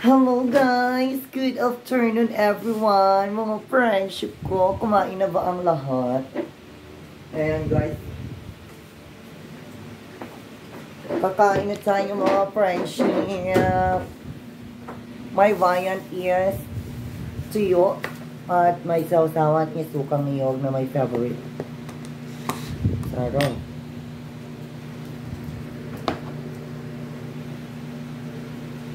Hello guys! Good afternoon everyone! Mga friendship ko, kumain na ba ang lahat? Ayan guys. Kakain na tayo mga friendship. My variant is tuyo at may sausawan at sukang niyog na my favorite. Sarap.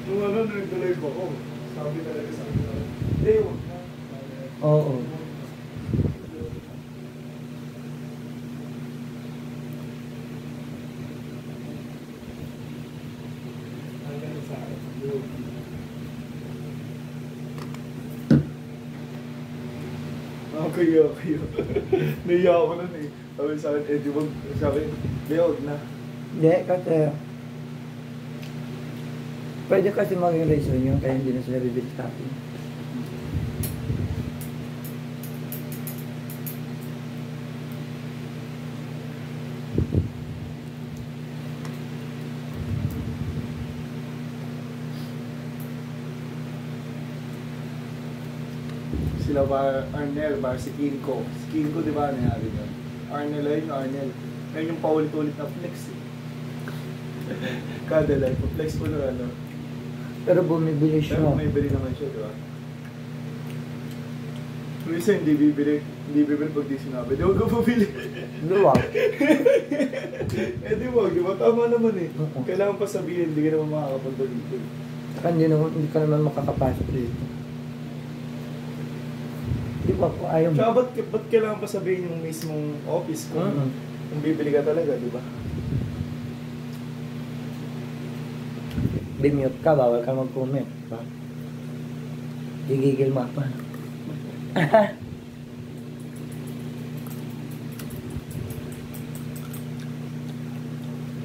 Nung ano, nag-live ako, sabi talaga sa akin, hindi, huwag na. Oo. Hanggang sa akin. Okay. Naiya ako nun eh. Sabi sa akin, di wag, sabi, di wag na. Hindi, kasi pwede kasi maging reason yun, kaya hindi na sila bibili sa akin. Sila ba, Arnel, ba si Kinko. Si Kinko, di ba, nangyari yun? Arnel ayun, Arnel. Ngayon yung paulit-ulit na flex eh. Kada live, flex po na ano. Pero bumibili siya. Pero may bili naman siya, di ba? Minsan hindi bibili pag di sinabi. Di wag ko bumili. Luwag. Di wag, di ba? Tama naman eh. Kailangan pa sabihin, hindi ka naman makakapunta dito. Saka hindi ka naman makakapasok dito. Di ba kung ayaw mo? Tsaka ba't kailangan pa sabihin yung mismong office kung bibili ka talaga, di ba? Bimute ka, bawal ka mag-comment. Diba? Gigigil mo pa.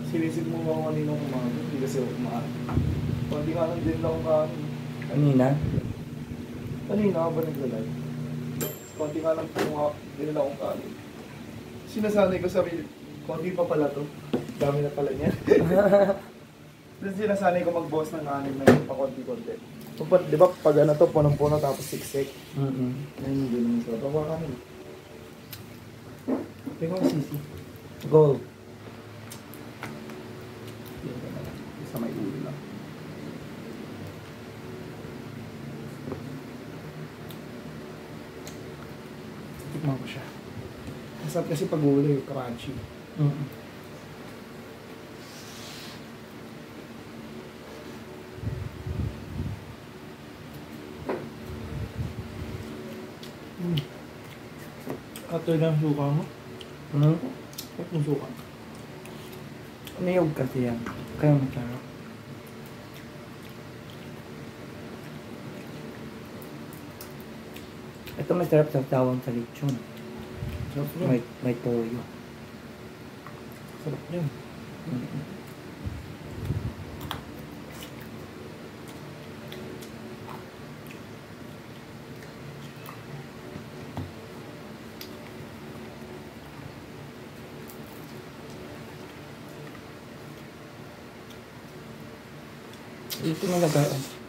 Sinisip mo ako kanina kumain, hindi kasi ako kumain. Hindi nga lang din ako kumain. Kanina? Kanina ako ba naglalay? Konti nga lang din lang akong kanin. Sinasanay ko sabi, konti pa pala to. Dami na pala niya. Then sinasanay ko mag-boss ng kanin na yun pa konti-konti. So, di ba pag ano to, punong-puno tapos siksik. Ngayon hindi naman sa bawa kanin. Tingnan ko sisi. Gold. Isa may ulo lang. Tikman ko siya. Masarap kasi pag uli, crunchy. Ato lang suka mo? At yung suka? Niyog kasi yan. Kaya masarap. Ito masarap sa tawang sa lechon. Sarap yan. May toyo. Sarap yan. Ito nalagaan.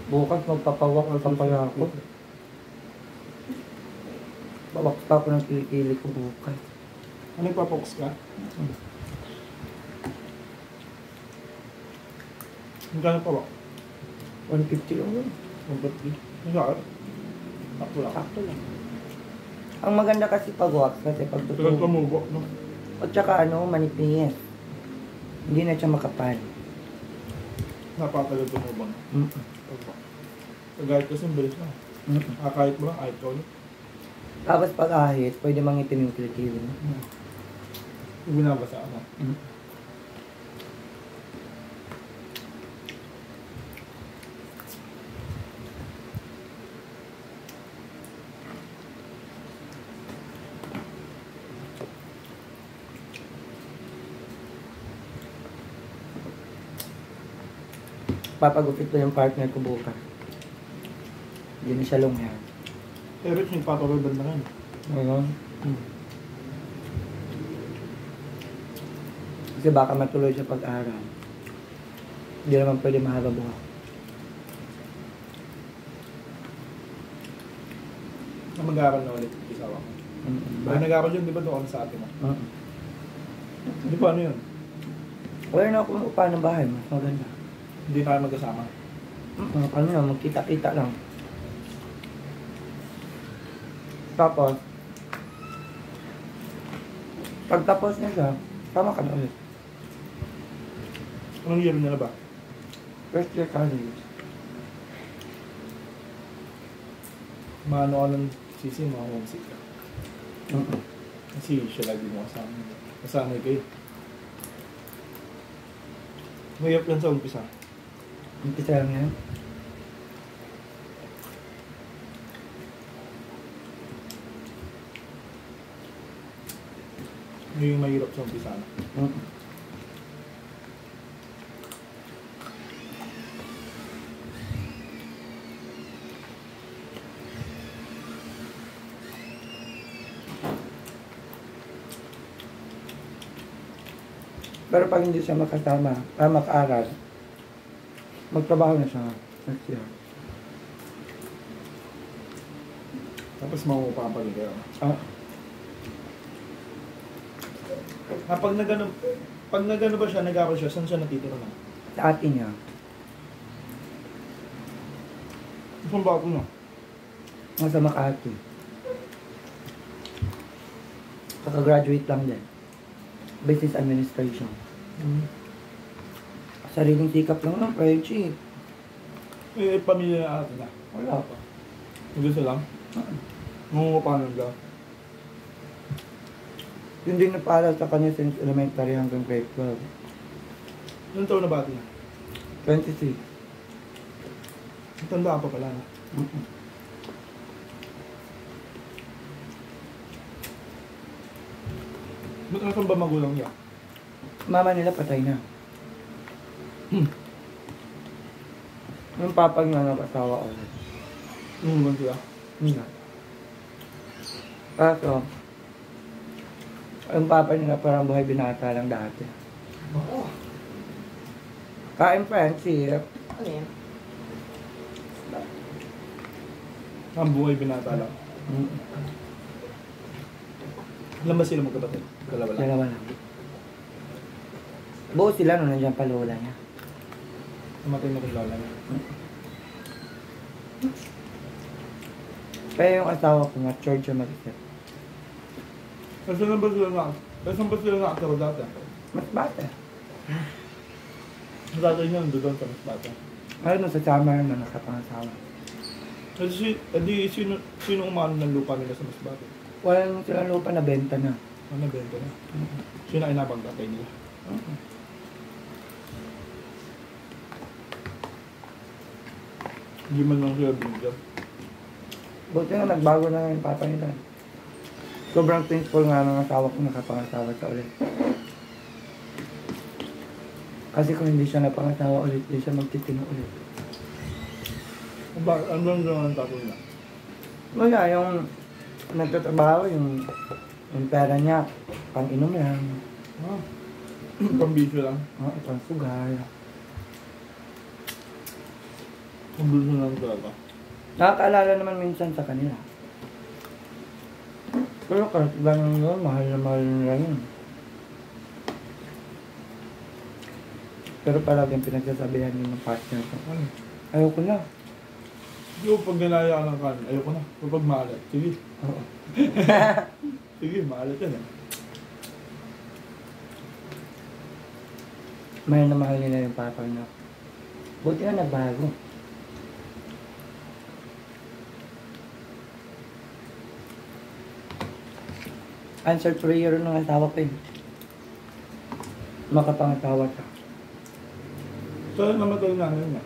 Bukas magpapawak ng papaya ko. Bawak pa ako ng kilikili ko bukas. Ano ipapox ka? Magkano pa ba? 150 lang yun. Mabat din. Masakit. Takto lang. Sakto lang. Ang maganda kasi pag wax kasi pag Tagal tutubo. kamubo, no? At saka manipis. Hindi na siya makapal. Napatagal tumubang. Kahit kasi bilis na. Kahit mo lang, kahit ka ulit. Tapos pag ahit, pwede mangitim yung kilikili mo. Binabasa ako. Mm. Papagupit ko yung partner ko bukas. Hindi na siya long hair. Pero yung papababad na rin. Ayun. Kasi baka matuloy sa pag-aral. Hindi naman pwede mahaba buhok. Mag-aaral na ulit, isawa ko. Bago nag-aaral yun, di ba doon sa atin? Di ba ano yun? Wala na akong upa ng bahay, mas maganda. Hindi na kayo magkasama. Ano na, magkita-kita lang. Tapos, pagtapos niya siya, tama ka na ulit. Anong year nila ba? First year college. Maano ka ng sisi, mga homesick ka. Kasi siya lagi mo kasama. Kasanay kayo. Mayroon yan sa umpisa. Umpisa lang yan. Yung mahirap sa umpisa. Pero pag hindi siya makasama, makaaral, magtrabaho na siya next year. Tapos makukupapalig kayo. Pag nagano ba siya, nag-aaral siya, saan siya natitira na? Sa atin niya. Saan ba ako na? Nasa Makati. Kaka-graduate lang din. Business Administration. Sariling sikap lang ng Frenchie. Eh, pamilya na atin na. Wala pa. Gusto lang? Mangungupanan lang. Yun din napaalala sa kanya since elementary hanggang grade 12. Ilang taon na ba atin na? 26. Tanda ka pa pala na. Ba't nasan ba magulang niya? Mama nila patay na. Yung papa nga nag-asawa ulit. Ba sila? Hindi. Kaso, yung papa nila parang buhay binata lang dati. Oo. Kain friendship. Ano yan? Ang buhay binata lang. Ilan ba sila magkapatid? Dalawa lang. Dalawa lang. Buo sila nung nandiyan pa lola niya. Namatay na kung lola niya. Kaya yung asawa ko nga, church siya mag-isip. Saan ba sila nakatira dati? Mas bata. Ang tatay niya nandun sa mas bata. Ano sa summer na nakapangasawa. Sino umano ng lupa nila sa mas bata? Wala nang silang lupa na benta na. Ano benta na? Sino ay inabang tatay nila? Hindi man lang sila binigyan. Buti nga nagbago na nga yung papa nila. Sobrang thankful nga ng asawa ko nakapangasawa sa ulit. Kasi kung hindi siya napangasawa ulit, hindi siya magtitino ulit. Ano lang ang tatay niya? Wala, yung nagtatrabaho, yung pera niya, pang-inom lang. Pambisyo lang. Pang sugal. Pambisyo lang talaga. Nakakaalala naman minsan sa kanila. Pero kahit ganun yun, mahal na mahal nila yun. Pero palaging pinagsasabihan yun ng partner ko. Ayoko na. Yung pag ginaya ka ng kanin, ayoko na. Kapag maalat, sige. Oo. Sige, maalat yan eh. Mahal na mahal nila yung papa niya. Buti nga nagbago. Answered prayer ng asawa ko eh. Makapangasawa siya. So, namatay na niya.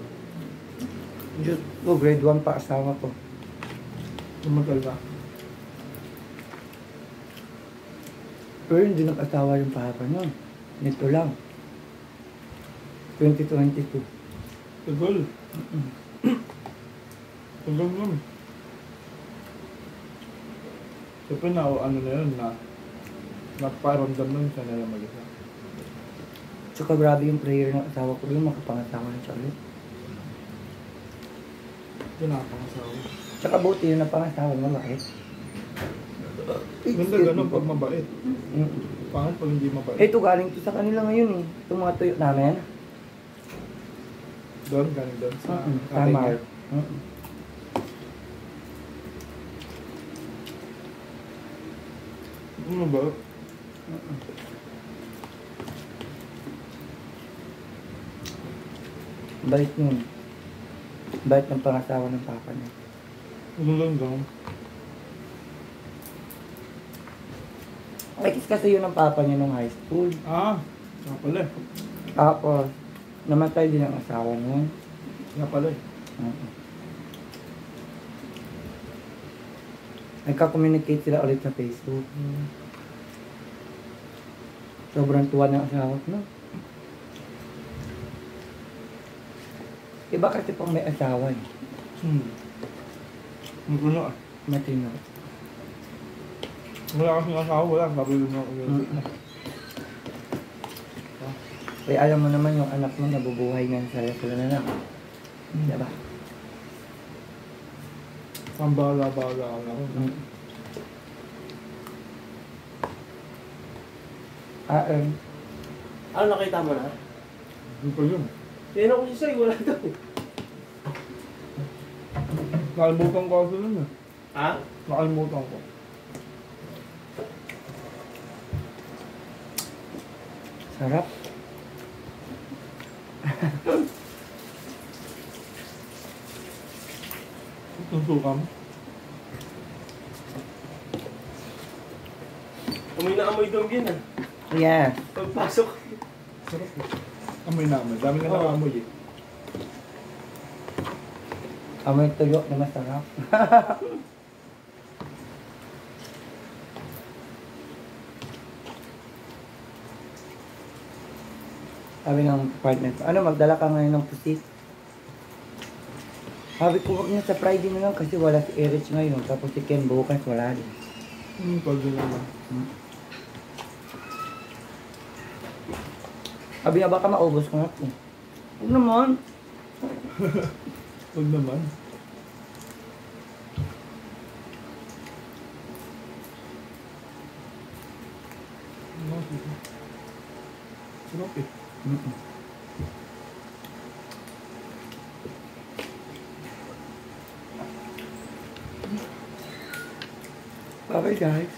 Diyos ko, grade 1 pa asawa ko. Namatay na. Pero hindi nag-asawa yung papa niya. Nito lang. 2022. Tagal. Tagal nun. Siyempre na, ano na yun, na naparamdam nun sa nila mag-isa. Tsaka grabe yung prayer ng asawa ko doon, makapangasawa na siya ulit. Ito nakapangasawa. Tsaka buti yung napangasawa, mabait. Ganda ganun pag mabait. Pangit pag hindi mabait. Ito galing to sa kanila ngayon eh. Itong mga tuyo namin. Doon, galing doon sa Tama. Hair. Ano ba? Bait nun. Bait ng pangasawa ng papa niya. Ano lang daw? Kiss kasi yun ng papa niya nung high school. Nga pala eh. Tapos, namatay din ang asawa niya. Nga pala eh. Nagka-communicate sila ulit sa Facebook. Sobrang tuwa ng asawa ko, no? Iba kasi pang may asawa eh. Ang gulo ah. Matino. Wala kasing asawa, wala. Sabi mo na ulit na. Kaya alam mo naman yung anak mo nabubuhay nga sila na lang. Diba? Pambala-bala ang ako. Ano nakita mo na? Hindi pa yun. Tinanong ko si Sai, wala daw. Nakalimutan ko kasi nun eh. Ha? Nakalimutan ko. Sarap. Itong sukam. Amoy na amoy daw yun ah. Yeah. Pagpasok. Sarap eh. Amoy namin. Dami na nakamoy eh. Amoy tuyo na masarap. Sabi ng partner ko, ano, magdala ka ngayon ng pusit? Sabi ko, wag na sa Friday na lang kasi wala si Erich ngayon. Tapos si Ken bukas, wala din. Pwede naman. Sabi nga, baka maubos ko na ito. Huwag naman. Huwag naman. Sarap eh. Bye guys.